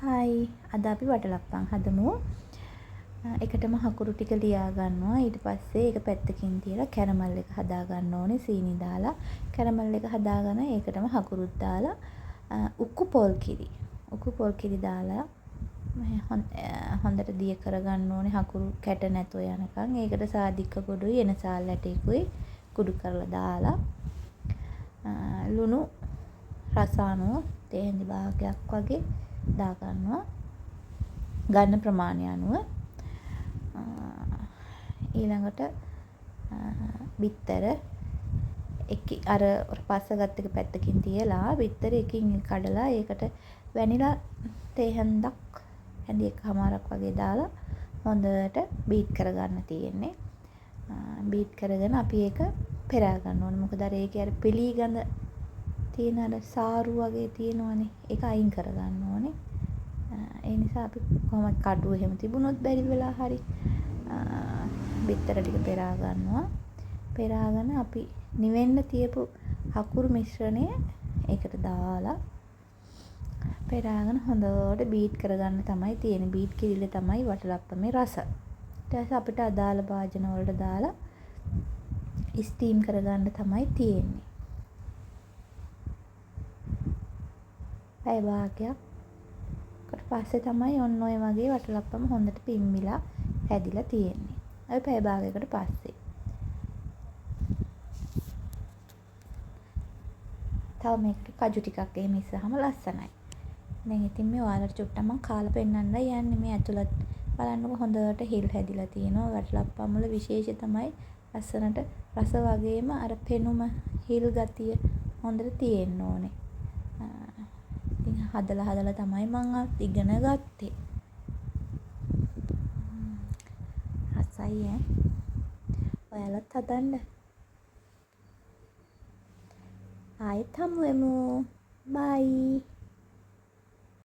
Hi අද අපි වටලප්පන් හදමු. එකටම හකුරු ටික ලියා ගන්නවා. ඊට පස්සේ ඒක පැත්තකින් තියලා කැරමල් එක හදා ගන්න ඕනේ සීනි දාලා. කැරමල් එක හදාගෙන ඒකටම හකුරුත් දාලා උක්කු පොල් කිරි දාලා හොඳට දිය කරගන්න ඕනේ හකුරු කැට නැතුව යනකම්. ඒකට සාදික ගොඩුයි එනසාල් ඇටයකුයි කුඩු කරලා දාලා ලුණු රස අනුව තේ හැඳි භාගයක් වගේ දා ගන්නවා. ගන්න ප්‍රමාණය අනුව ඊළඟට බිත්තර අර පස්ස ගත්ත එක පැත්තකින් තියලා බිත්තර එකින් කඩලා ඒකට වැනිලා තේ හැඳි එකමාරක් වගේ දාලා හොඳට බීට් කරගන්න තියෙන්නේ. බීට් කරගෙන අපි ඒක පෙරා ගන්න ඕනේ. මොකද අර ඒකේ අර පිලී ගඳ තියෙන අර සාරු වගේ තියෙනවනේ. ඒක අයින් කරගන්න ඕනේ. ඒ නිසා අපි කොහොමද කඩුව එහෙම තිබුණොත් බැරි වෙලා හරි බිත්තර ටික පෙරා ගන්නවා. පෙරාගෙන අපි නිවෙන්න තියපු හකුරු මිශ්‍රණය ඒකට දාලා පෙරාගෙන හොඳට බීට් කරගන්න තමයි තියෙන්නේ. බීට් කිරිල්ල තමයි වටලප්පමේ රස. ඊට පස්සේ අපිට අදාළ භාජන වලට දාලා ස්ටීම් කරගන්න තමයි තියෙන්නේ. පැය භාගයක් කට පස්සේ තමයි ඔන්න ඔය වගේ වටලප්පම හොඳට පිම්මිලා හැදිලා තියෙන්නේ. ඔය පැය භාගයකට පස්සේ. තව මේකට කජු ටිකක් එහෙම ඉස්සරහම ලස්සනයි. දැන් ඉතින් මේ ඔයාලට චුට්ටක් මම කාලා පෙන්නන්නයි යන්නේ. මේ ඇතුළත් බලන්නකො හොඳට හිල් හැදිලා තියෙනවා. වටලප්පම් වල විශේෂය තමයි ලස්සනට රස වගේම අර පෙනුම හිල් ගතිය හොඳට තියෙන්න ඕනේ. ඉතින් හදලා තමයි මම ඉගෙන ගත්තේ. රසයි ඈ. ඔයාලත් හදන්න. ආයෙත් හමු වෙමු. බයි.